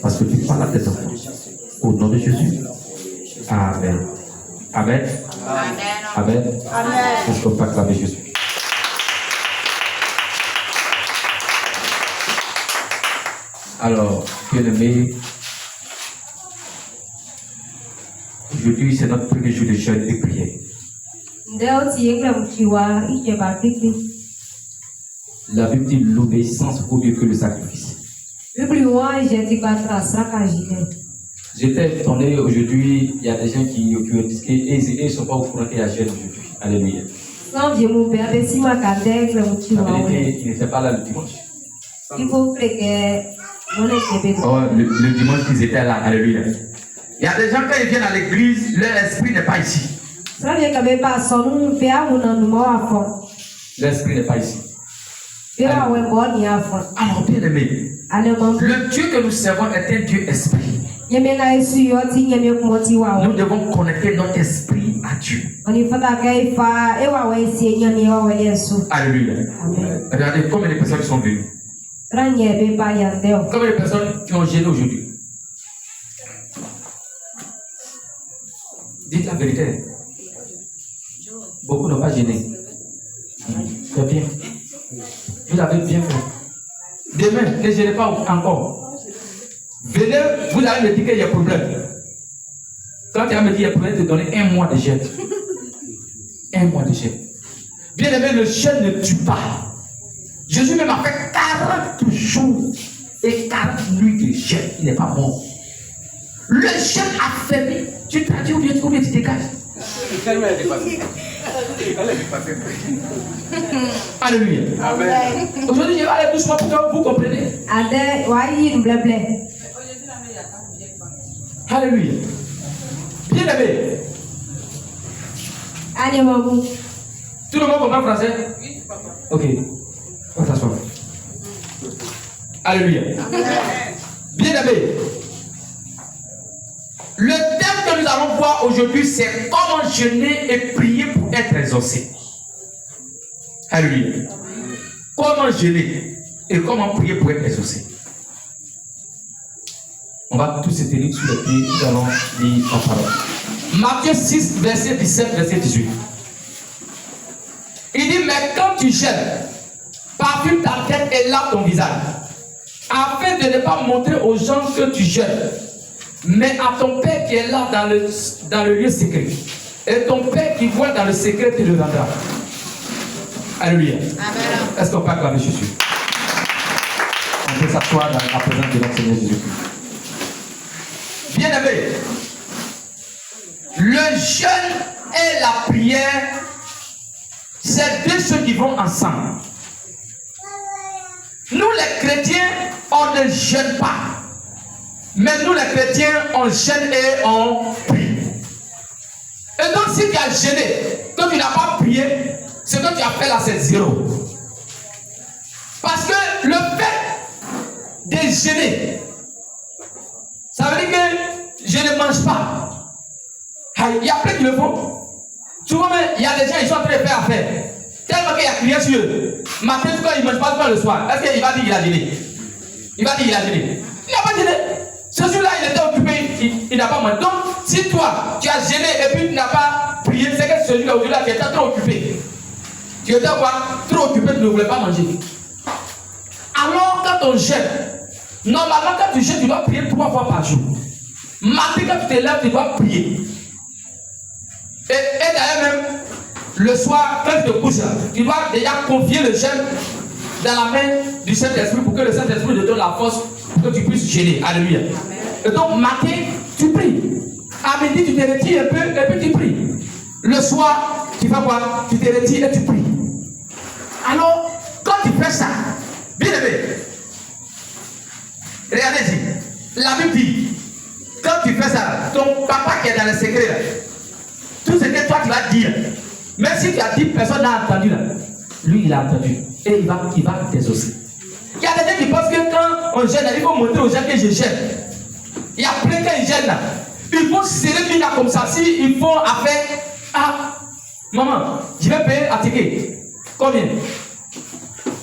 Parce que tu parles à tes enfants. Au nom de Jésus. Amen. Amen. Amen. Est-ce qu'on peut acclamer Jésus? Alors, bien-aimés, aujourd'hui c'est notre premier jour de jeûne et prière. La Bible dit l'obéissance vaut mieux que le sacrifice. J'étais étonné aujourd'hui, il y a des gens qui ont dit qu'ils ne sont pas au courant qu'il y a jeûne aujourd'hui. Alléluia. La vérité, ils n'étaient pas là le dimanche. Oh, le dimanche qu'ils étaient là, alléluia. Il y a des gens quand ils viennent à l'église, leur esprit n'est pas ici. L'esprit n'est pas ici. Alors bien aimé, le Dieu que nous servons est un Dieu esprit. Nous devons connecter notre esprit à Dieu. Alléluia. Regardez combien de personnes sont venues. Combien de personnes qui ont gêné aujourd'hui? Dites la vérité. Beaucoup n'ont pas gêné. C'est bien. Vous avez bien fait. Demain, ne gênez pas encore. Venez, vous allez me dire qu'il y a problème. Quand tu vas me dire qu'il y a problème, te donner 1 mois de jeûne. 1 mois de jeûne. Bien aimé, le jeûne ne tue pas. Jésus même a fait 40 jours et 40 nuits de jeûne. Il n'est pas mort. Le jeûne a fermé. Tu traduis ou bien tu dégages. Alléluia. Amen. Aujourd'hui, je vais aller doucement pour que vous compreniez. Alléluia. Bien aimé. Tout le monde comprend français? Oui, papa. Ok. On va s'asseoir. Alléluia. Bien aimé. Le thème que nous allons voir aujourd'hui, c'est comment jeûner et prier pour être exaucé. Alléluia. Comment jeûner et comment prier pour être exaucé. On va tous se tenir sur les pieds, nous allons lire la parole. Matthieu 6, verset 17, verset 18. Il dit, mais quand tu jeûnes, parfume ta tête et lave ton visage, afin de ne pas montrer aux gens que tu jeûnes, mais à ton Père qui est là dans le lieu secret. Et ton Père qui voit dans le secret te le rendra. Alléluia. Est-ce qu'on peut acclamer Jésus? On peut s'asseoir dans la présence de notre Seigneur Jésus-Christ. Bien-aimé, le jeûne et la prière, c'est deux choses qui vont ensemble. Nous les chrétiens, on ne jeûne pas. Mais nous les chrétiens, on jeûne et on prie. Et donc si tu as jeûné, que tu n'as pas prié, ce que tu as fait là, c'est zéro. Parce que le fait de jeûner, ça veut dire que je ne mange pas. Il y a plein qui le font. Souvent, il y a des gens qui sont en train de faire affaire. Tellement qu'il y a crié sur eux. Matin, quand il ne mange pas le soir, est-ce qu'il va dire qu'il a jeûné? Il va dire qu'il a jeûné. Il n'a pas jeûné. Ce jour-là, il était occupé, il n'a pas mangé. Donc, si toi, tu as gêné et puis tu n'as pas prié, c'est que ce jour-là, aujourd'hui, tu étais trop occupé. Tu étais quoi? Trop occupé, tu ne voulais pas manger. Alors, quand on jeûne, normalement, quand tu jeûnes, tu dois prier 3 fois par jour. Matin, quand tu te lèves, tu dois prier. Et d'ailleurs, même, le soir, quand tu te couches, tu dois déjà confier le jeûne dans la main du Saint-Esprit pour que le Saint-Esprit te donne la force pour que tu puisses jeûner. Alléluia. Et donc, matin, tu pries. À midi, tu te retires un peu et puis tu pries. Le soir, tu fais quoi? Tu te retires et tu pries. Alors, quand tu fais ça, bien aimé, regardez-y. La Bible dit, quand tu fais ça, ton papa qui est dans le secret, là, tout ce que toi tu vas dire, même si tu as dit personne n'a entendu là, lui il a entendu et il va t'exaucer. Il y a des gens qui pensent que quand on gêne, il faut montrer aux gens que je gêne. Il y a plein qui gênent là. Ils vont serrer lui là comme ça. Si ils font affaire, ah, maman, je vais payer un ticket. Combien?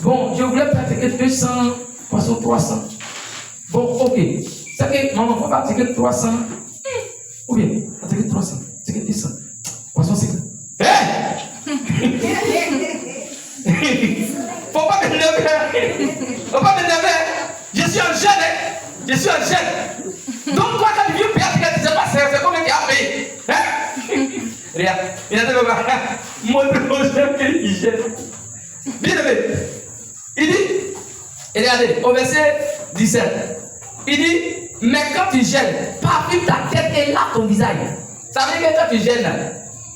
Bon, je voulais payer un ticket 200, 300. Bon, ok. C'est que maman, on va dire que 300. Ou bien, on va dire que 300. C'est que 200. Poisson, c'est que. Faut pas m'énerver. Faut pas m'énerver. Je suis un jeune. Je suis un jeune. Donc, toi, quand tu viens payer, tu ne sais pas c'est combien tu as payé. Regarde, il a dit, montre aux gens qu'il gêne. Bien aimé. Il dit, et regardez, au verset 17, il dit, mais quand tu gênes, parfume ta tête et lave ton visage. Ça veut dire que quand tu gênes,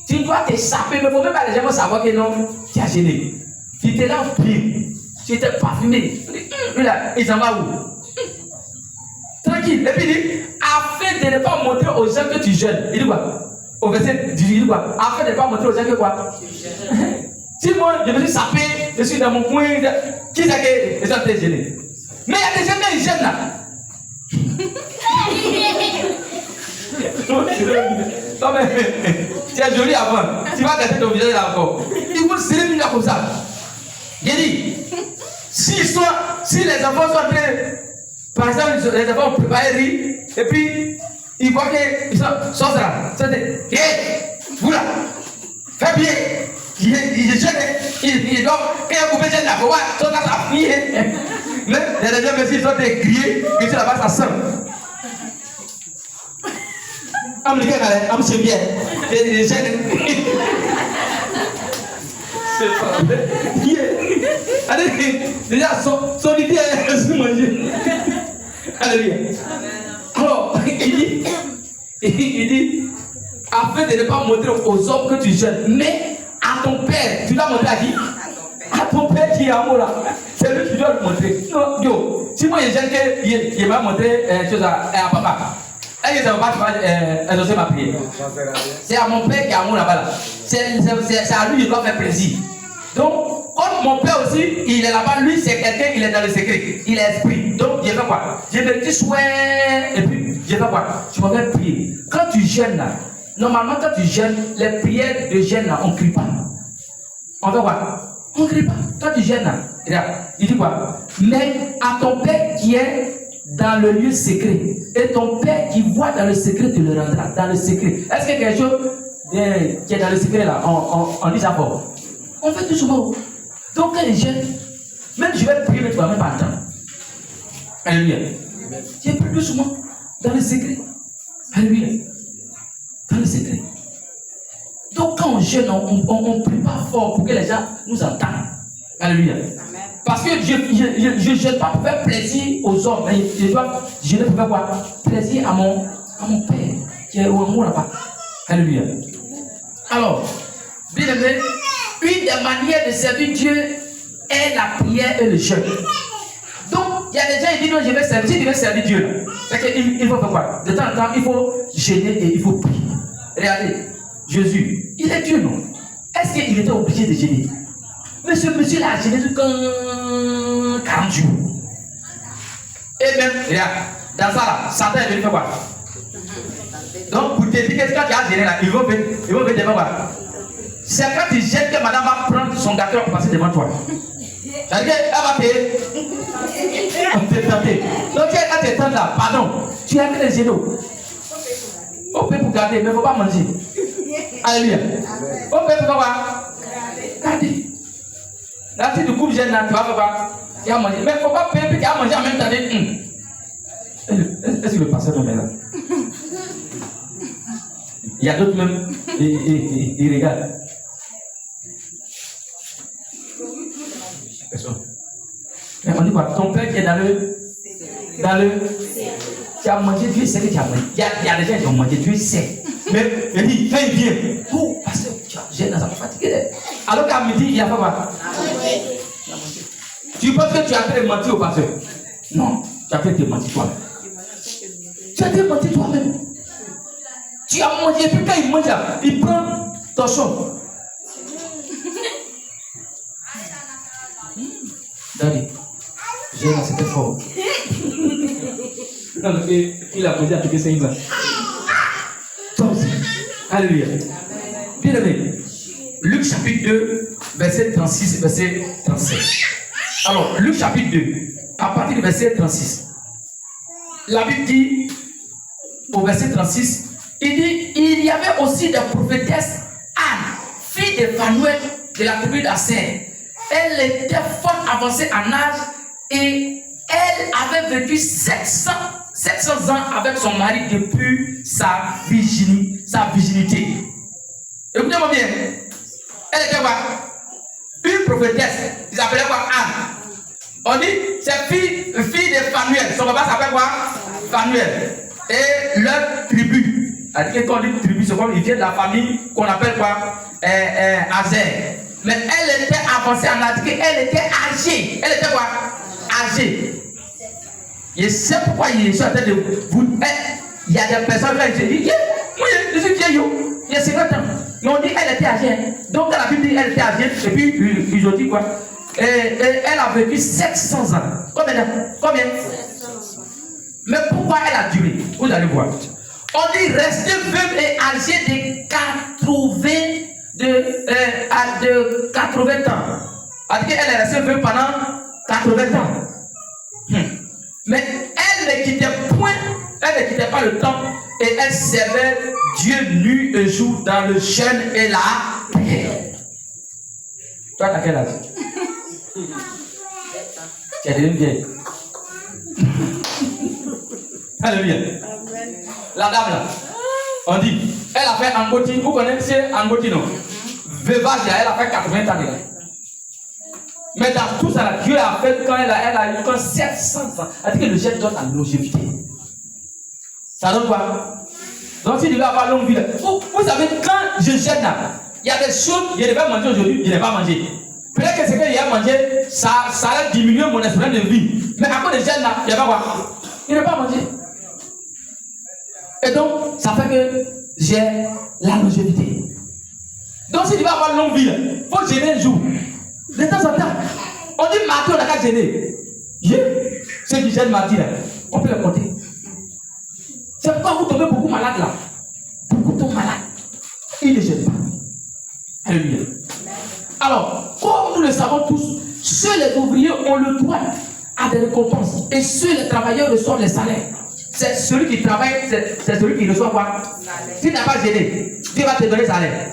tu dois t'échapper, mais il ne faut même pas les gens savoir que non, tu as gêné. Tu étais là en pire, tu étais parfumé. Là, il s'en va où? Tranquille. Et puis il dit, afin de ne pas montrer aux gens que tu gênes. Il dit quoi? Au verset 18, il dit quoi? Afin de ne pas montrer aux gens que quoi? Si moi, je me suis sapé, je suis dans mon coin, qui c'est que les gens étaient gênés? Mais il y a des gens qui gênent là. Non mais, tu es joli avant. Tu vas gâter ton visage là encore. Ils vont serrer une là comme ça. J'ai dit, si les enfants sont en train, par exemple, les enfants ont préparé riz, et puis ils voient qu'ils sont là. Hé, vous là, fais bien. Il est jeune, il doit, quand il a coupé jeune là, faut voir, son là, ça fille. Mais il y a des gens qui sont criés, que tu là-bas, ça sent. I'm c'est bien. Il est jeune. C'est pas vrai. Allez, déjà, son idée est de manger. Alléluia. Alors, il dit, afin de ne pas montrer aux hommes que tu jeûnes, mais à ton père, tu l'as montré à qui? À ton père qui est en haut là. C'est lui qui doit le montrer. Non, yo, si moi je gêne qu'il m'a montré chose à papa, est-ce que ça ne va pas exaucer ma prière? C'est à mon père qui est en haut là-bas. Là. C'est à lui qu'il doit faire plaisir. Donc, comme mon père aussi, il est là-bas, lui c'est quelqu'un, il est dans le secret, il est esprit. Donc, je fais quoi? Je me dis souhait, et puis je fais quoi? Je m'en vais prier. Quand tu gênes là, normalement quand tu gênes, les prières de gêne là, on ne crie pas. On fait quoi? On ne crie pas. Quand tu gênes là, regarde, il dit quoi? Mais à ton père qui est dans le lieu secret, et ton père qui voit dans le secret te le rendra, dans le secret. Est-ce que quelque chose qui est dans le secret là, on dit ça fort? On fait tout souvent. Donc quand il gêne, même je vais prier, mais tu ne vas même pas attendre. Alléluia. Tu es plus doucement dans le secret. Alléluia. Dans le secret. Donc quand on jeûne, on ne prie pas fort pour que les gens nous entendent. Alléluia. Parce que je ne jeûne pas pour faire plaisir aux hommes. Mais je dois jeûner pour faire quoi? Plaisir à mon Père qui est au amour là-bas. Alléluia. Alors, bien aimé, une des manières de servir Dieu est la prière et le jeûne. Donc, il y a des gens qui disent non, je vais servir, si je vais servir Dieu. C'est qu'il faut faire quoi? De temps en temps, il faut jeûner et il faut prier. Regardez, Jésus, il est Dieu, non? Est-ce qu'il était obligé de jeûner? Mais ce monsieur-là a jeûné jusqu'à 40 jours. Et même, regarde, dans ça là, Satan est venu faire quoi? Donc, pour te dire que quand tu as jeûné là, ils vont venir devant quoi? C'est quand tu jeûnes que madame va prendre son gâteau pour passer devant toi. C'est-à-dire qu'elle va payer. On te tenter. Donc, tu es quand tu es tenté là, pardon, tu as que les genoux. On peut pour garder, mais il ne faut pas manger. Alléluia. On peut pour quoi? Garder. Là, si tu coupes jeune là, tu vas faire quoi? Tu vas manger. Mais il ne faut pas payer, puis tu vas manger en même temps. Est-ce que le pasteur me met là? Il y a d'autres même, ils regardent. Personne. Mais on dit quoi? Ton père qui est dans le. Tu as mangé, Dieu sait que tu as mangé. Il y a des gens qui ont mangé, Dieu sait. Mais il dit, quand il vient, oh, parce que j'ai dans sa fatigué. Alors qu'à midi, il a fait quoi? Tu penses que tu as fait mentir au pasteur? Non, tu as fait te mentir toi-même. Tu as fait mentir toi-même. Tu as mangé, puis quand il mange, il prend ton son. Daddy, j'ai là, c'était fort. Non, il a mangé à quelques 5 ans. Toi aussi. Alléluia. Bien aimé. Luc chapitre 2, verset 36 et verset 37. Alors, Luc chapitre 2, à partir du verset 36. la Bible dit, au verset 36, il dit, il y avait aussi des prophétesses, Anne, fille de Phanuel de la tribu d'Aser. Elle était fort avancée en âge et elle avait vécu 700 ans avec son mari depuis sa virginité. Écoutez-moi bien. Elle était quoi? Une prophétesse. Ils appelaient quoi? Anne. On dit, c'est fille de Phanuel. Son papa s'appelle quoi? Phanuel. Et leur tribu. C'est-à-dire qu'on dit tribu, c'est comme ils viennent de la famille qu'on appelle quoi? Azer. Mais elle était avancée en âge. Elle était âgée. Elle était quoi? Âgée. Et c'est pourquoi il est en train de vous. Il y a des personnes qui disent, moi je suis vieille, il y a 50 ans. Mais on dit elle était âgée. Donc dans la Bible dit elle était âgée. Et puis ils ont dit quoi? Elle a vécu 700 ans. Combien? Mais pourquoi elle a duré? Vous allez voir. On dit rester veuve et âgée de 80 ans. C'est-à-dire qu'elle est restée veuve pendant 80 ans. Mais elle ne quittait point, elle ne quittait pas le temple et elle servait Dieu nuit et jour dans le jeûne et la prière. Toi, t'as quel âge? Tu es devenu vieille. Alléluia. La dame là, on dit, elle a fait Angoti, vous connaissez Angoti non? Veuvage, elle a fait 80 ans. Mais dans tout ça, Dieu a fait quand elle a eu 700 ans. Elle dit que le jeûne donne la longévité. Ça donne quoi? Donc si tu veux avoir longue vie, vous savez, quand je jeûne là, il y a des choses, je ne vais pas manger aujourd'hui, je ne vais pas manger. Peut-être que ce que j'ai mangé, ça a diminué mon espérance de vie. Mais à cause de jeûne là, il n'y a pas quoi? Je ne vais pas manger. Et donc, ça fait que j'ai la longévité. Donc si tu veux avoir longue vie, il faut gêner un jour. De temps en temps, on dit mardi, on n'a qu'à gêner. Ceux qui gênent mardi, là, on peut les compter. C'est pourquoi vous tombez beaucoup malade là. Beaucoup tombent malades. Ils ne gênent pas. Alléluia. Alors, comme nous le savons tous, seuls les ouvriers ont le droit à des récompenses. Et seuls les travailleurs reçoivent les salaires. C'est celui qui travaille, c'est celui qui reçoit quoi? Si tu n'as pas gêné, Dieu va te donner le salaire.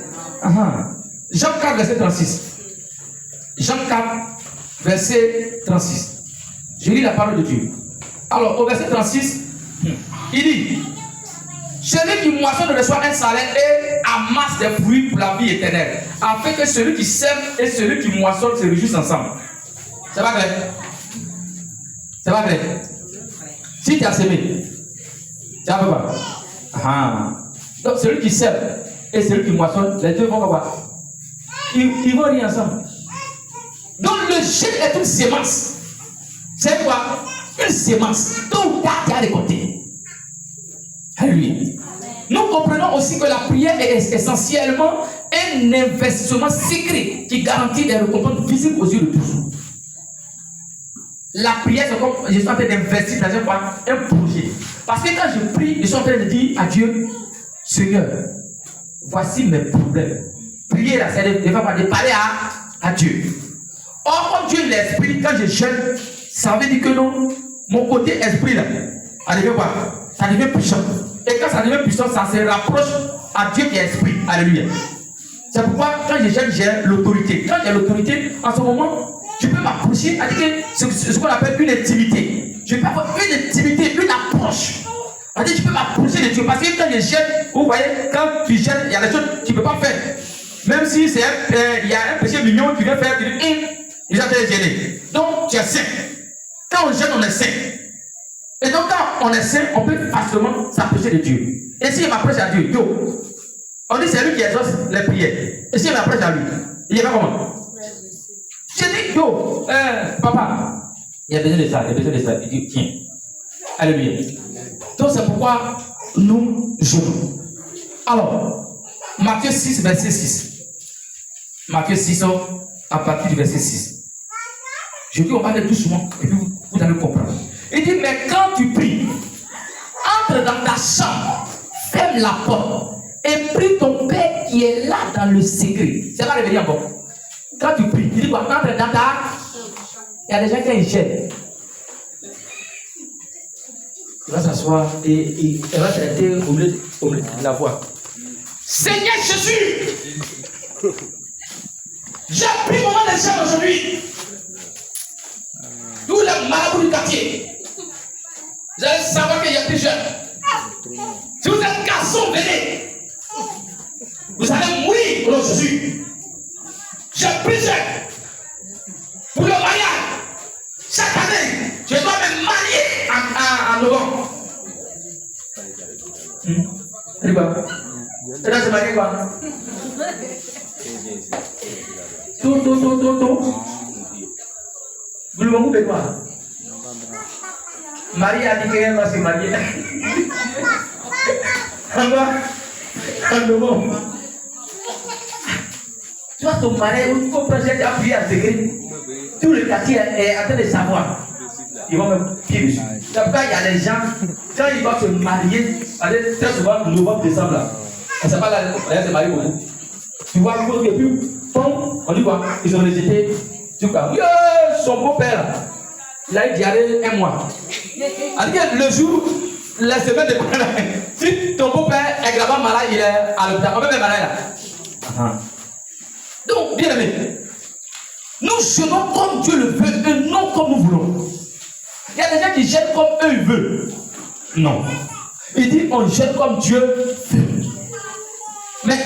Jean 4, verset 36. Jean 4, verset 36. Je lis la parole de Dieu. Alors, au verset 36, il dit, celui qui moissonne reçoit un salaire et amasse des fruits pour la vie éternelle, afin que celui qui sème et celui qui moissonne se réjouissent ensemble. C'est pas clair? C'est pas clair? Si tu as sémé, tu as fait quoi? Donc, celui qui sème et celui qui moissonne, les deux vont voir. Ils vont rire ensemble. Donc le jeûne est une sémence. C'est quoi? Une sémence. Donc tu as récolté. Alléluia. Nous comprenons aussi que la prière est essentiellement un investissement secret qui garantit des récompenses visibles aux yeux de tous. La prière, c'est comme je suis en train d'investir dans un projet. Parce que quand je prie, je suis en train de dire à Dieu, Seigneur, voici mes problèmes. Prier là, c'est de parler à Dieu. Or, comme Dieu est l'esprit, quand je jeûne, ça veut dire que non, mon côté esprit là, ça devient quoi? Ça devient puissant. Et quand ça devient puissant, ça se rapproche à Dieu qui est esprit. Alléluia. C'est pourquoi quand je jeûne, j'ai l'autorité. Quand j'ai l'autorité, en ce moment, tu peux m'approcher à dire ce qu'on appelle une intimité. Je peux avoir une intimité, une approche. C'est-à-dire, tu peux m'approcher de Dieu. Parce que quand je jeûne, vous voyez, quand tu jeûnes, il y a des choses que tu ne peux pas faire. Même si il y a un péché mignon qui vient faire, tu dis, il a été gêné. Donc, tu es saint. Quand on jeûne, on est saint. Et donc, quand on est saint, on peut facilement s'approcher de Dieu. Et si je m'approche à Dieu, on dit c'est lui qui exauce les prières. Et si je m'approche à lui, il y a pas comment? Je dis, papa, il y a besoin de ça, il y a besoin de ça. Il dit, tiens. Alléluia. Donc, c'est pourquoi nous jeûnons. Alors, Matthieu 6, verset 6. Matthieu 6, à partir du verset 6. Je dis, on va aller doucement, et puis vous allez comprendre. Il dit, mais quand tu pries, entre dans ta chambre, ferme la porte, et prie ton Père qui est là dans le secret. C'est pas réveillé encore. Quand tu pries, il dit, entre dans ta... Il y a des gens qui gênent. Il va s'asseoir et elle va traiter au milieu de la voix. Seigneur Jésus, j'ai pris mon moment de chaîne aujourd'hui. Tous les marabouts du quartier. Vous allez savoir qu'il y a plusieurs. Si vous êtes garçon, venez. Vous allez mourir pour Jésus. J'ai pris pour le mariage. Chaque année, je dois me marier en novembre. Elle va. Elle va se marier quoi? Tout. Vous le voulez quoi? Marie a dit qu'elle va se marier. En novembre. Tu vas te marier ou tu comprends, j'ai appris à secret. Tout le quartier est en train de savoir. Ils vont me pied dessus. C'est pourquoi il y a des gens, quand ils vont se marier, très souvent, novembre, décembre, là. C'est pas là, elle se marie beaucoup. Tu vois, et puis, on dit quoi? Ils ont rejeté. Tu vois, son beau-père, il a eu diarrhée 1 mois. C'est-à-dire que le jour, la semaine de si ton beau-père est gravement malade, il est à l'hôpital. On peut même malade là. Donc, bien aimé, nous jeûnons comme Dieu le veut et non comme nous voulons. Il y a des gens qui jeûnent comme eux ils veulent. Non. Il dit on jeûne comme Dieu veut. Mais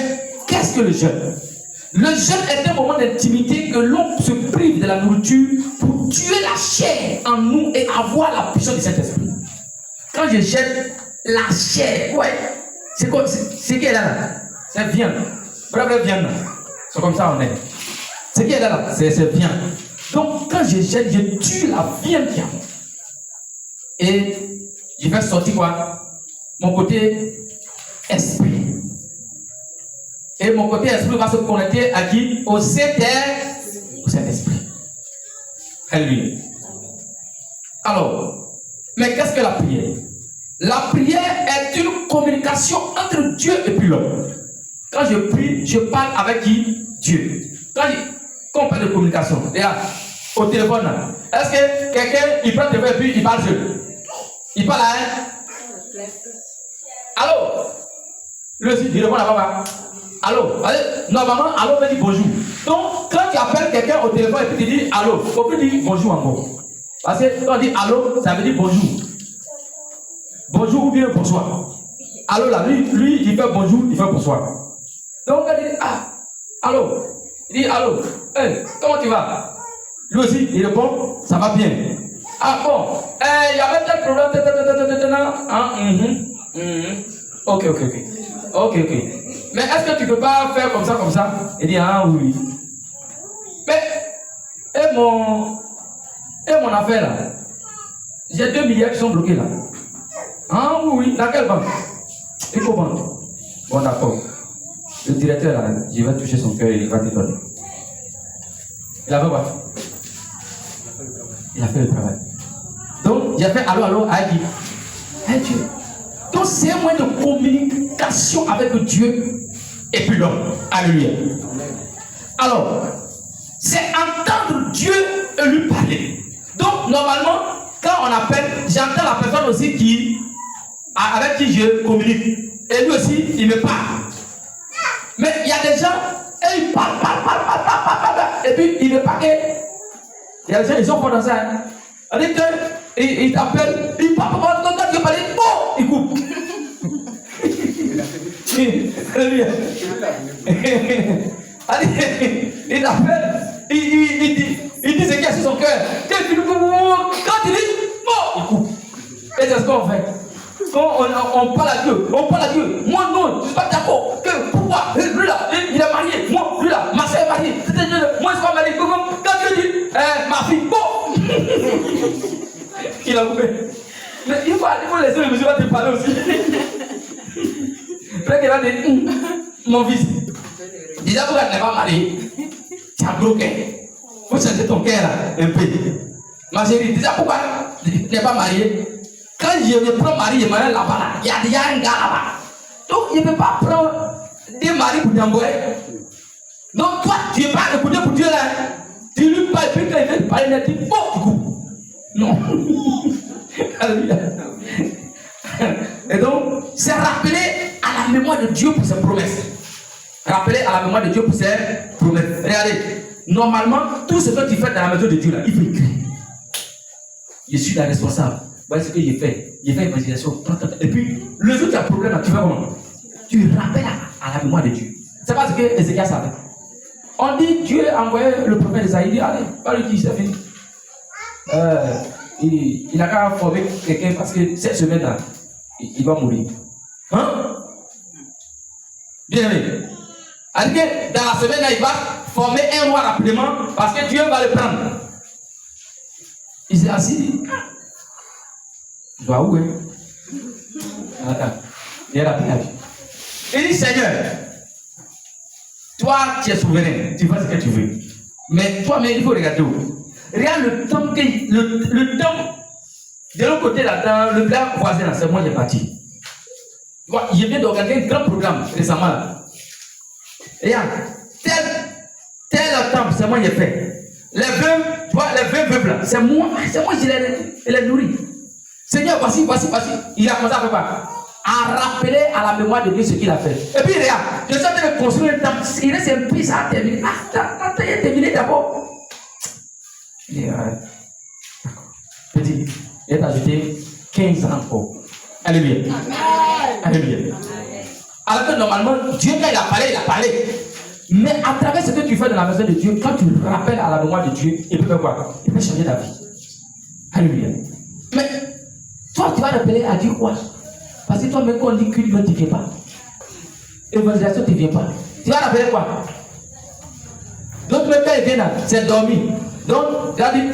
qu'est-ce que le jeûne? Le jeûne est un moment d'intimité que l'on se prive de la nourriture pour tuer la chair en nous et avoir la puissance du Saint-Esprit. Quand je jeûne la chair, ouais, c'est quoi? C'est qui est là? C'est viande. Bravo, viande. C'est comme ça on est. C'est qui est là? C'est viande. Donc quand je jeûne, je tue la viande qui a. Et je vais sortir quoi? Mon côté esprit. Et mon côté esprit va se connecter à qui? Au Saint-Esprit. Alléluia. Alors, mais qu'est-ce que la prière? La prière est une communication entre Dieu et puis l'homme. Quand je prie, je parle avec qui? Dieu. Quand on parle de communication, regarde, au téléphone, est-ce que quelqu'un, il prend le téléphone et puis il parle seul? Il parle à un? Allô? Lui aussi, il répond à papa. Allô? Normalement, allô veut dire bonjour. Donc, quand tu appelles quelqu'un au téléphone et puis tu dis allô, il ne faut plus dire bonjour encore. Parce que quand on dit allô, ça veut dire bonjour. Bonjour ou bien bonsoir. Allô là, lui, il fait bonjour, il fait bonsoir. Donc, il dit allô. Il dit allô. Hey, comment tu vas? Lui aussi, il répond, ça va bien. Ah bon, il y avait tel problème. Ok. Mais est-ce que tu ne peux pas faire comme ça? Il dit, oui. Mais, et mon affaire là, j'ai 2 milliards qui sont bloqués là. Oui, dans quelle banque? Il faut vendre. Bon, d'accord. Le directeur là, je vais toucher son cœur et il va te donner. Il a fait quoi? Il a fait le travail. Donc, j'ai fait allô à qui? À Dieu. Donc, c'est un moyen de communication avec Dieu et puis l'homme. Alléluia. Alors, c'est entendre Dieu et lui parler. Donc, normalement, quand on appelle, j'entends la personne aussi avec qui je communique. Et lui aussi, il me parle. Mais il y a des gens, et ils parlent. Et puis, il me parle. Il y a des gens, ils sont pas dans ça. C'est-à-dire qu'ils t'appellent, ils parlent, quand tu parles, il coupe. Alléluia. Il t'appelle, il dit ce qu'il y a sur son cœur. Quand il dit, il coupe. Et c'est ce qu'on fait. Quand on parle à Dieu, moi non, je ne suis pas d'accord. Pourquoi? Lui là, il est marié. Moi, lui là, ma soeur est mariée. Moi, je ne suis pas marié. Quand Dieu dit, ma fille, bon. Il a coupé. Mais il faut laisser le monsieur te parler aussi. Peut-être qu'il va dire, mon fils, déjà pourquoi tu n'es pas marié? Tu as bloqué. Il faut changer ton cœur là, un peu. Ma chérie, déjà pourquoi tu n'es pas marié? Quand je me prends mari, je m'arrête là-bas, là. Il y a déjà un gars là-bas. Donc, il ne peut pas prendre des maris pour t'envoyer. Donc, toi, tu n'es pas écouté pour Dieu là. Tu lui parles, puis quand il veut te parler, il dit, oh, tu coupes. Non. Alléluia. Et donc, c'est rappeler à la mémoire de Dieu pour ses promesses. Rappeler à la mémoire de Dieu pour ses promesses. Regardez, normalement, tout ce que tu fais dans la maison de Dieu, là, il faut écrire. Je suis la responsable. Voilà ce que j'ai fait. J'ai fait imagination. Et puis, le jour où tu as un problème, là, tu fais comment? Tu rappelles à la mémoire de Dieu. C'est pas ce que Ézéchias savait. On dit, Dieu a envoyé le prophète Esaïe, il dit, allez, pas le dire, c'est fini. Il n'a qu'à former quelqu'un parce que cette semaine-là, il va mourir. Hein? Bien aimé. Alors que dans la semaine-là, il va former un roi rapidement parce que Dieu va le prendre. Il s'est assis. Je dois où, hein? Attends. Il est là, il dit, Seigneur, toi, tu es souverain, tu fais ce que tu veux. Mais toi, mais il faut regarder où. Regarde le temps le temps de l'autre côté là, dans le plat voisin là, c'est moi qui est parti. Je viens d'organiser un grand programme récemment là. Regarde, tel temps, c'est moi qui ai fait. Les veuves, tu vois, les veuves là, c'est moi qui les nourris. Seigneur, voici. Il a commencé à faire quoi? À rappeler à la mémoire de Dieu ce qu'il a fait. Et puis regarde, je suis en train de construire un temple. Il reste un peu ça à terminer. Attends, il a terminé d'abord. Petit, il a ajouté 15 ans encore. Alléluia. Alléluia. Alors que normalement, Dieu, quand il a parlé. Mais à travers ce que tu fais dans la maison de Dieu, quand tu rappelles à la mémoire de Dieu, il peut faire quoi? Il peut changer ta vie. Alléluia. Mais toi, tu vas rappeler à Dieu quoi? Parce que toi, même quand on dit culte, tu ne viens pas. Évangélisation, tu ne viens pas. Tu vas rappeler quoi? Donc, même quand il vient là, c'est dormi. Donc, tu as dit,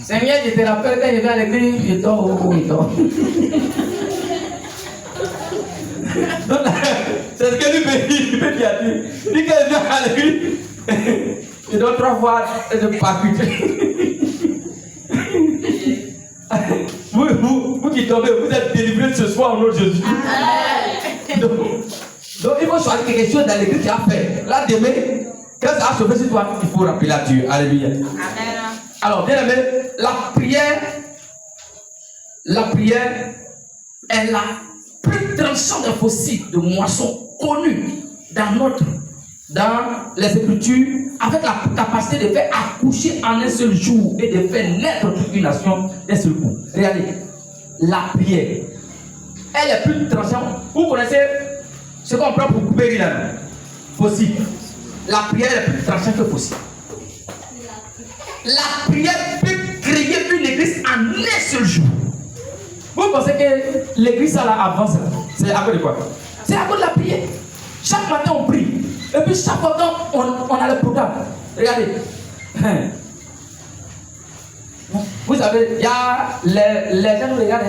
Seigneur, je te rappelle quand il vient à l'église, il dort, il dort. Donc, c'est ce que lui a dit. Il dit quand il vient à l'église, il dort 3 fois et ne pas cuiter. Vous qui tombez, vous êtes délivrés ce soir au nom de Jésus. Donc, il faut choisir quelque chose dans l'église qui a fait. Là, demain, quand ça a sauvé sur toi, il faut rappeler à Dieu. Alléluia. Amen. Alors, bien aimé, la prière est la plus tranchante des fossiles de moisson connue dans les Écritures, avec la capacité de faire accoucher en un seul jour et de faire naître toute une nation d'un seul coup. Regardez, la prière, elle est plus tranchante. Vous connaissez ce qu'on prend pour couper là, fossile. La prière est plus tranchante que fossile. La prière peut créer une église en un seul jour. Vous pensez que l'église là avance, c'est à cause de quoi? C'est à cause de la prière. Chaque matin on prie. Et puis chaque fois on a le programme. Regardez. Vous savez, il y a les gens nous regardent.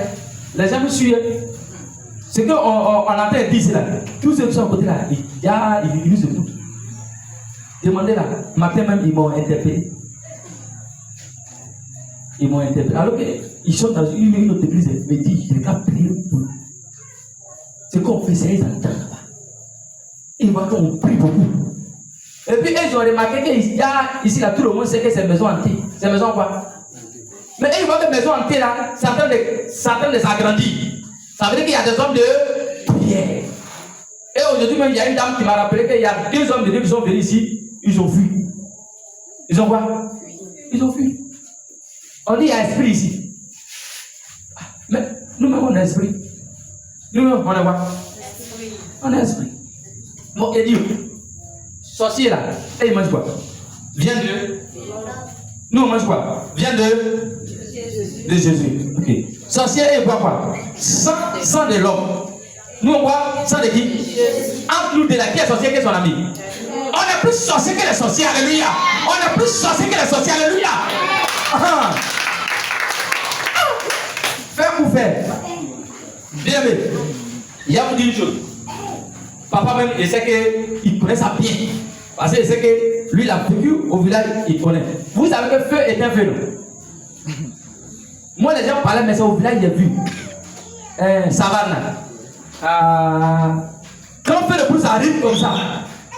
Les gens nous suivent. Ce qu'on entend dire là. Tous ceux qui sont à côté là, ils nous écoutent. Demandez là. Matin même, ils m'ont interpellé. Alors qu'ils sont dans une autre église, ils me disent, je n'ai qu'à prier pour eux. Ce qu'on fait, c'est qu'ils entendent là-bas. Ils voient qu'on prie beaucoup. Et puis ils ont remarqué qu'il y a ici là, tout le monde sait que c'est maison hantée. C'est maison quoi? Mais ils voient que maison hantée là, c'est en train de s'agrandir. Ça veut dire qu'il y a des hommes de prière. Et aujourd'hui même, il y a une dame qui m'a rappelé qu'il y a 2 hommes de Dieu qui sont venus ici, ils ont fui. Ils ont quoi? Ils ont fui. On dit qu'il y a esprit ici. Mais nous-mêmes, on a esprit. Nous-mêmes, on a quoi? On a esprit. Bon, et Dieu, sorcier là, et il mange quoi? Vient de. Nous, on mange quoi? Vient de Jésus. Ok. Sorcier, et il boit quoi? Sang de l'homme. Nous, on boit sang de qui? Entre nous, de la qui est sorcier, qui est son ami? On est plus sorcier que les sorciers, alléluia. On est plus sorcier que les sorciers, alléluia. Faire ou faire? Bien aimé. Il y a vous dire une chose. Papa même, il sait qu'il connaît ça bien. Parce qu'il sait que lui, il a vécu au village, il connaît. Vous savez que feu est un feu, non? Moi, les gens parlaient, mais c'est au village, j'ai vu. Savane. Quand on fait le bruit, ça arrive comme ça.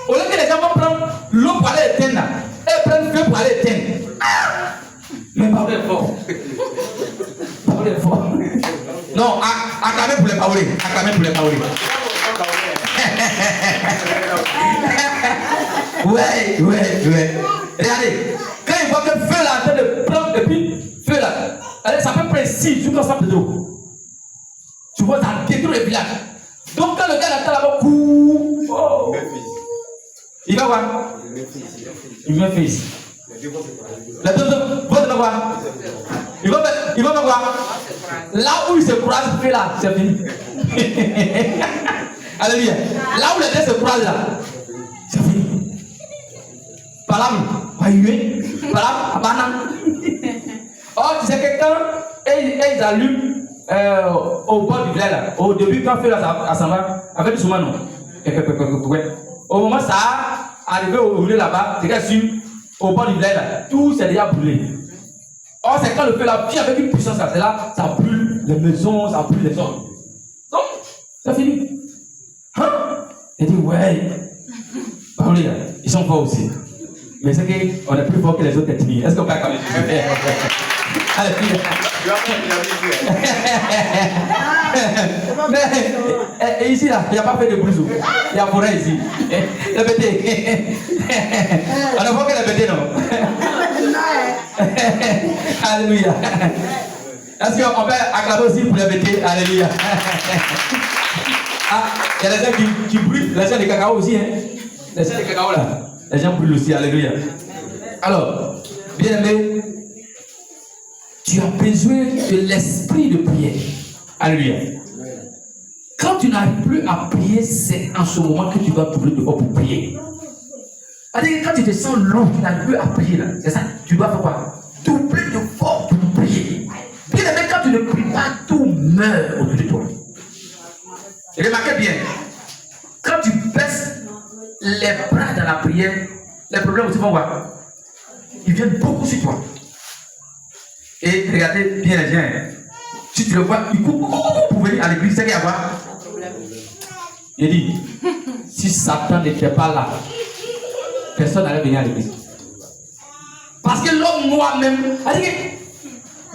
Au lieu que les gens vont prendre l'eau pour aller éteindre, et prennent feu pour aller éteindre. Mais parlez fort. Parlez fort. Non, acclamez pour les Baoulés. Acclamez pour les Baoulés. Ouais. Regardez, quand il voit que le feu là en train de prendre, et puis feu là, allez, ça peut prendre 6 jours comme ça de l'eau. Tu vois, ça détruit le village. Donc quand le gars attend là-bas, oh, il va voir. Il me fait ici. La deuxième, votre voir. Il va voir. Là où il se croise, fait là, c'est fini. Alléluia. Là où les deux se croisent là, c'est fini. Par là, par là, banane. Oh, tu sais quelqu'un, et ils allument au bord du village là. Au début, quand fait là, ça s'en va, avec du souvent non. Au moment ça arrivé au village là-bas, c'est gars sûr, au bord du village là, tout s'est déjà brûlé. Or, c'est quand le feu là vient avec une puissance là, c'est là, ça brûle les maisons, ça brûle les hommes. Donc, ça finit. Hein? Il dit, ouais. Parlez là, ils sont forts aussi. Mais c'est qu'on est plus fort que les autres ethnies. Est-ce qu'on peut accorder? Allez, mais ici là, il n'y a pas fait de bruit. Il y a forêt ici. Le bêté. On ne voit que le bêté, non? Alléluia. Est-ce qu'on peut acclamer aussi pour le bêté? Alléluia. Ah, il y a des gens qui brûlent, les gens de cacao aussi. Hein? Les gens de cacao là, les gens brûlent aussi. Alléluia. Alors, bien aimé, tu as besoin de l'esprit de prière. Alléluia. Quand tu n'arrives plus à prier, c'est en ce moment que tu dois doubler de force pour prier. C'est-à-dire que quand tu te sens lourd, tu n'arrives plus à prier là. C'est ça, tu dois faire quoi? Doubler de force pour prier. Bien aimé, quand tu ne pries pas, tout meurt autour de toi. Et remarquez bien, quand tu baisses les bras dans la prière, les problèmes aussi vont voir. Ils viennent beaucoup sur toi. Et regardez bien les gens. Si tu le vois, ils courent pour venir à l'église, c'est qu'il y a quoi? Il dit, si Satan n'était pas là, personne n'allait venir à l'église. Parce que l'homme noir même,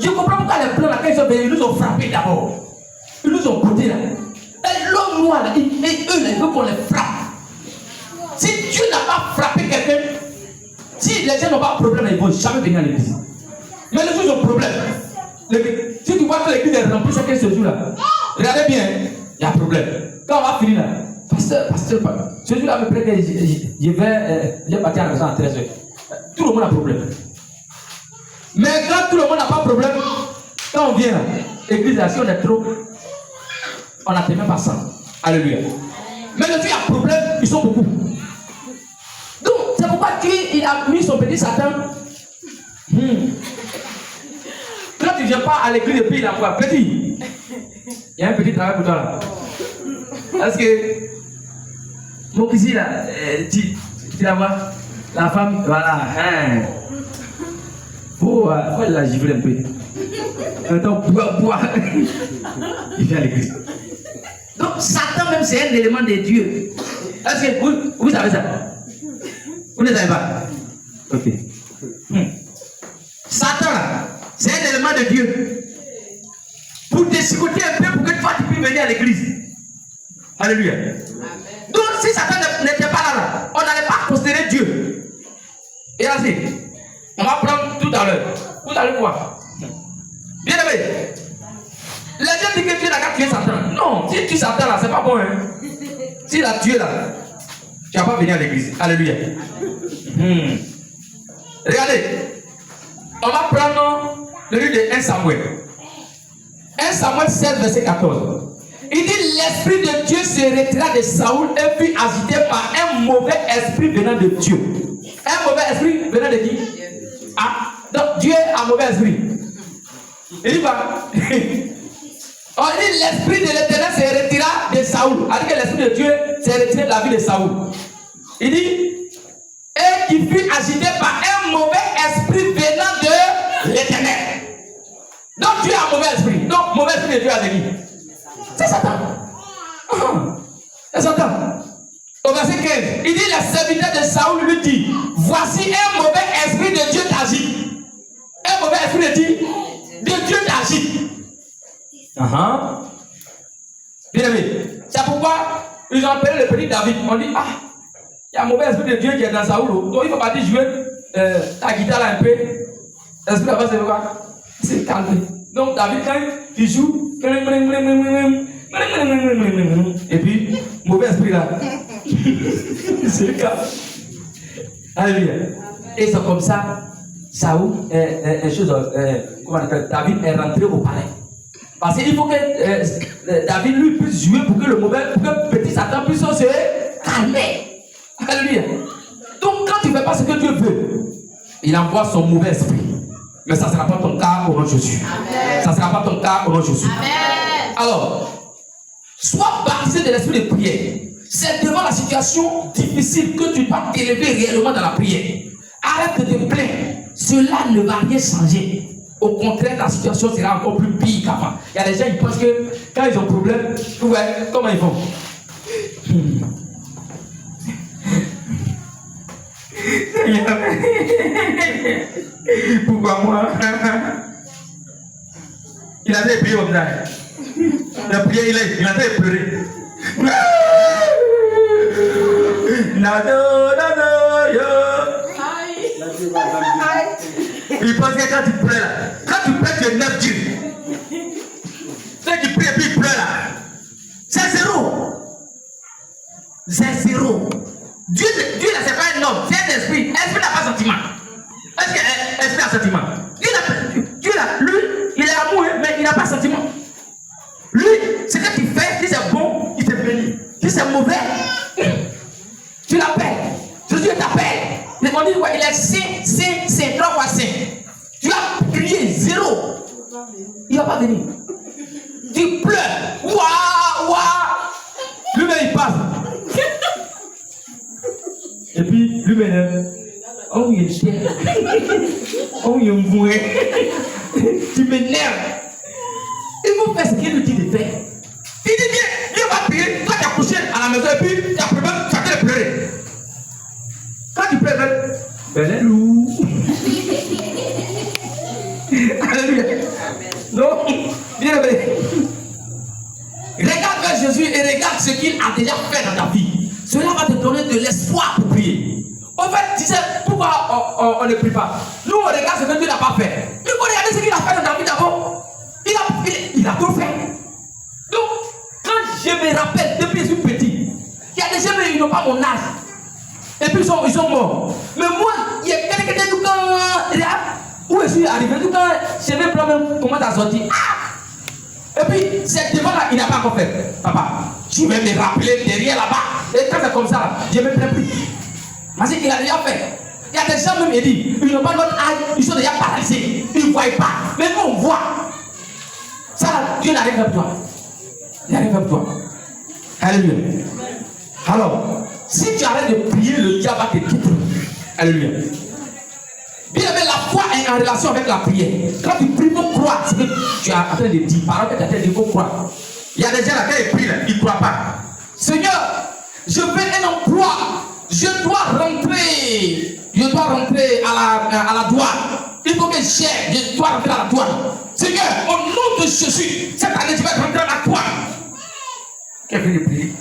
je comprends pourquoi les blancs, quand ils sont venus, ils nous ont frappés d'abord. Ils nous ont coûté là. Et l'homme noir, eux, ils veulent qu'on les frappe. Si Dieu n'a pas frappé quelqu'un, si les gens n'ont pas de problème, ils ne vont jamais venir à l'église. Mais les gens ont problème. Si tu vois que l'église est remplie, c'est que ce jour-là, regardez bien, il y a un problème. Quand on va finir là, pasteur, ce jour-là, me prête que je vais partir à la maison à 13h. Tout le monde a problème. Mais quand tout le monde n'a pas de problème, quand on vient là, l'église là, si on est trop, on n'a même pas 100. Alléluia. Mais les filles à problème, ils sont beaucoup. Donc, c'est pourquoi il a mis son petit Satan. Quand tu ne viens pas à l'église depuis il envoie petit. Il y a un petit travail pour toi là. Parce que mon ici là, tu la vois, la femme, voilà. Faut la gifler un peu. Un temps, boire. Il vient à l'église. Donc Satan même c'est un élément de Dieu. Est-ce que vous savez ça? Vous ne savez pas? Ok. Satan là, c'est un élément de Dieu. Pour t'escorter un peu pour que toi tu puisses venir à l'église. Alléluia. Donc si Satan n'était pas là, on n'allait pas considérer Dieu. Et là on va prendre tout à l'heure. Vous allez voir. Bien aimé. Les gens disent que Dieu n'a qu'à tuer Satan. Non, si tu tues Satan là, c'est pas bon. Hein? S'il a tué là, tu vas pas venir à l'église. Alléluia. Regardez. On va prendre le livre de 1 Samuel. 1 Samuel 16, verset 14. Il dit l'esprit de Dieu se retira de Saoul et fut agité par un mauvais esprit venant de Dieu. Un mauvais esprit venant de qui? Ah, donc Dieu a un mauvais esprit. Il dit quoi? On dit l'esprit de l'Éternel se retira de Saoul. On dit que l'esprit de Dieu s'est retiré de la vie de Saoul. Il dit et qui fut agité par un mauvais esprit venant de l'Éternel. Donc Dieu a un mauvais esprit. Donc mauvais esprit de Dieu a dit. C'est Satan. C'est Satan. Au verset 15, il dit les serviteurs de Saoul lui dit voici un mauvais esprit de Dieu t'agit. Un mauvais esprit de Dieu t'agit. Bien aimé, c'est pourquoi ils ont appelé le petit David. On dit, ah, il y a un mauvais esprit de Dieu qui est dans Saoul. Donc il ne faut pas dire jouer ta guitare là un peu. L'esprit là-bas, c'est quoi? C'est calmé. Donc David, quand il joue, et puis, mauvais esprit là. C'est le cas. Alléluia. Et c'est comme ça, Saoul, comment on appelle, David est rentré au palais. Parce qu'il faut que David lui puisse jouer pour que le mauvais, pour que petit Satan puisse se calmer. Alléluia. Donc quand tu ne fais pas ce que Dieu veut, il envoie son mauvais esprit. Mais ça ne sera pas ton cas au nom de Jésus. Amen. Ça ne sera pas ton cas au nom de Jésus. Amen. Alors, sois baptisé de l'esprit de prière. C'est devant la situation difficile que tu dois t'élever réellement dans la prière. Arrête de te plaindre. Cela ne va rien changer. Au contraire, la situation sera encore plus pire qu'avant. Il y a des gens qui pensent que quand ils ont un problème, ouais, comment ils font? Pourquoi moi? Il a été prié comme ça. Il a prié, il a été pleuré. Il pense que quand tu pleures là, quand tu pleures, tu énerves Dieu. Ceux qui prient et puis ils pleurent là, c'est zéro. C'est zéro. Dieu là, c'est pas un homme, c'est un esprit. Esprit n'a pas sentiment. Est-ce que l'esprit a sentiment? Dieu là, lui, il est amoureux, mais il n'a pas sentiment. Lui, ce que tu fais, si c'est bon, il te bénit. Si c'est mauvais, tu l'appelles. Jésus t'appelle. On dit quoi? Il est saint, 3 fois saint. Tu as crié 0. Il ne va pas venir. Tu pleures. Waouh. Lui-même, il passe. Et puis, lui-même, oh, il est cher. Oh, il est moué. Tu m'énerves. Il faut faire ce qu'il nous dit de faire. Il dit bien, il va prier. Toi, tu as couché à la maison et puis tu as fait pleurer. Quand tu pleures, ben loup. Alléluia. Donc, bien aimé. Regarde vers Jésus et regarde ce qu'il a déjà fait dans ta vie. Cela va te donner de l'espoir pour prier. En fait, tu sais pourquoi on ne prie pas? Nous, on regarde ce que Dieu n'a pas fait. Il faut regarder ce qu'il a fait dans ta vie d'abord. Il a tout fait. Donc, quand je me rappelle, depuis que je suis petit, il y a des gens qui n'ont pas mon âge. Et puis ils sont morts. Mais moi, il y a quelqu'un qui dit où je suis arrivé, tout quand je ne sais pas même comment tu as sorti. Et puis, c'est devant là, il n'a pas encore fait. Papa, tu vais me rappeler derrière là-bas. Et quand c'est comme ça, je ne me plains plus. Parce qu'il a déjà fait. Il y a des gens même qui disent, ils n'ont pas notre âge, ils sont déjà paralysés. Ils ne voient pas. Mais nous, on voit. Ça, Dieu n'a rien fait pour toi. Il n'a rien fait pour toi. Alléluia. Alors, si tu arrêtes de prier, le diable va te quitter. Alléluia. Bien aimé, la foi est en relation avec la prière. Quand tu pries pour croire, c'est que tu es en train de dire, par exemple, tu es en train de dire pour croire. Il y a des gens là, quand ils prient, ils ne croient pas. Seigneur, je veux un emploi. Je dois rentrer à la douane. Il faut que je dois rentrer à la douane. Seigneur, au nom de Jésus, cette année, tu vas rentrer à la douane. Quelqu'un de prier.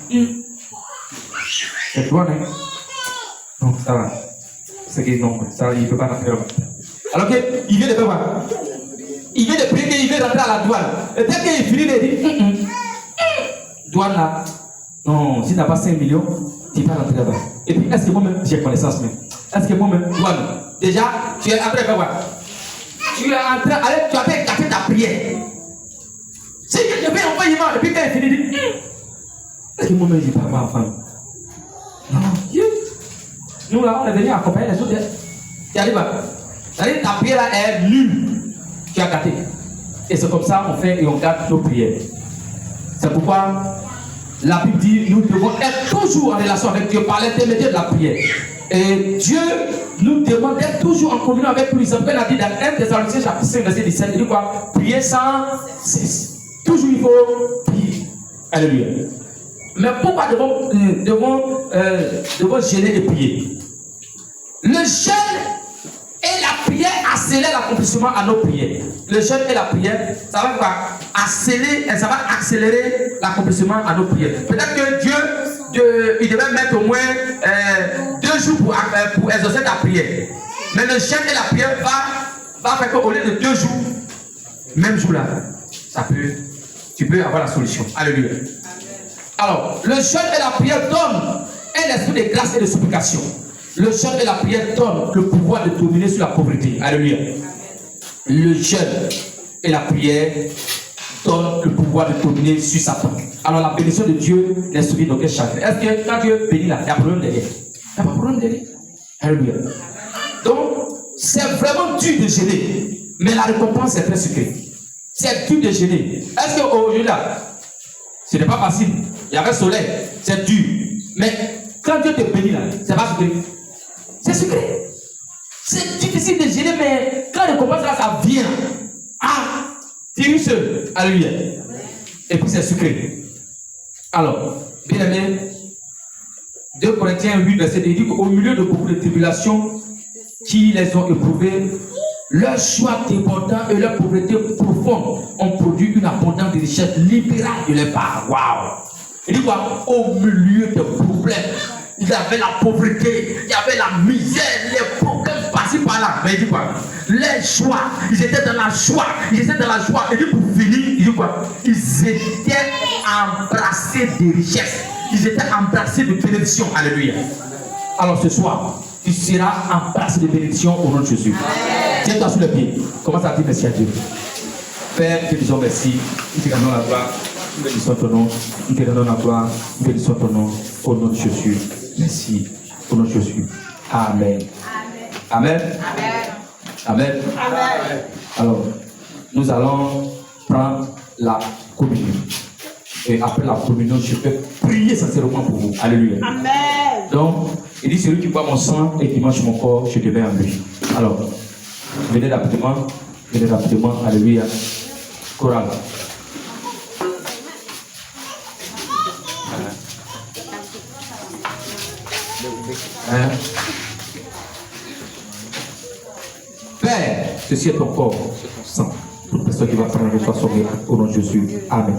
C'est douane, hein? Donc, ça va. C'est que non, ça, il ne peut pas rentrer là-bas. Alors qu'il vient de faire quoi? Il vient de prier qu'il veut rentrer à la douane. Et dès qu'il finit de dire, douane là, non, si tu n'as pas 5 millions, tu ne peux pas rentrer là-bas. Et puis, est-ce que moi-même, j'ai connaissance même? Est-ce que moi-même, douane, déjà, tu es en train de faire quoi? Tu es en train, allez, tu as fait gâter ta prière. Si quelqu'un fait un paiement, et puis quand il finit, il dit, est-ce que moi-même, je ne parle pas en femme? Non, nous là, on est venu accompagner les autres. Tu arrives à. C'est-à-dire ta prière là est nulle. Tu as gâté. Et c'est comme ça qu'on fait et on garde nos prières. C'est pourquoi la Bible dit nous devons être toujours en relation avec Dieu par l'intermédiaire de la prière. Et Dieu nous demande d'être toujours en communion avec lui. C'est pourquoi il a dit dans 1 Thessaloniciens chapitre 5 verset 17, il dit quoi? Prier sans cesse. Toujours il faut prier. Alléluia. Mais pourquoi devons gêner et prier? Le jeûne et la prière accélérer l'accomplissement à nos prières. Le jeûne et la prière, ça va quoi? Accélérer l'accomplissement à nos prières. Peut-être que Dieu, il devait mettre au moins 2 jours pour exaucer ta prière. Mais le jeûne et la prière va faire qu'au lieu de 2 jours, même jour là, tu peux avoir la solution. Alléluia. Alors, le jeûne et la prière donnent un esprit de grâce et de supplication. Le jeûne et la prière donnent le pouvoir de dominer sur la pauvreté. Alléluia. Le jeûne et la prière donnent le pouvoir de dominer sur Satan. Alors, la bénédiction de Dieu n'est soumise d'aucun chagrin. Est-ce que quand Dieu bénit là, il y a problème derrière? Il n'y a pas de problème derrière. Alléluia. Donc, c'est vraiment dur de jeûner, mais la récompense est très sucrée. C'est dur de jeûner. Est-ce qu'aujourd'hui là, ce n'est pas facile? Il y avait le soleil, c'est dur. Mais quand Dieu te bénit là, c'est pas sucré. C'est sucré. C'est difficile de jeûner, mais quand la récompense là, ça vient. Ah, tu es seul. Alléluia. Et puis c'est sucré. Alors, bien aimé, 2 Corinthiens 8, verset 2 dit qu'au milieu de beaucoup de tribulations qui les ont éprouvées, leur choix débordant et leur pauvreté profonde ont produit une abondance de richesse libérale de leur part. Waouh! Il dit quoi? Au milieu des problèmes, il y avait la pauvreté, il y avait la misère, les problèmes par-ci par-là. Mais il dit quoi? Les joies, ils étaient dans la joie, ils étaient dans la joie. Et puis pour finir, il dit quoi? Ils étaient embrassés de richesse, ils étaient embrassés de bénédiction. Alléluia. Alors ce soir, tu seras embrassé de bénédiction au nom de Jésus. Tiens-toi sur le pied. Commence à dire merci à Dieu. Père, nous te disons merci. Nous te rendons la gloire. Nous bénissons ton nom. Nous te rendons la gloire. Nous bénissons ton nom. Au nom de Jésus. Merci. Au nom de Jésus. Amen. Amen. Amen. Amen. Alors, nous allons prendre la communion. Et après la communion, je vais prier sincèrement pour vous. Alléluia. Amen. Donc, il dit, celui qui boit mon sang et qui mange mon corps, je deviens en lui. Alors, venez rapidement. Alléluia. Chorale. Hein? Père, ceci est ton corps, c'est ton sang. Toute personne qui va prendre le poisson au nom de Jésus. Amen.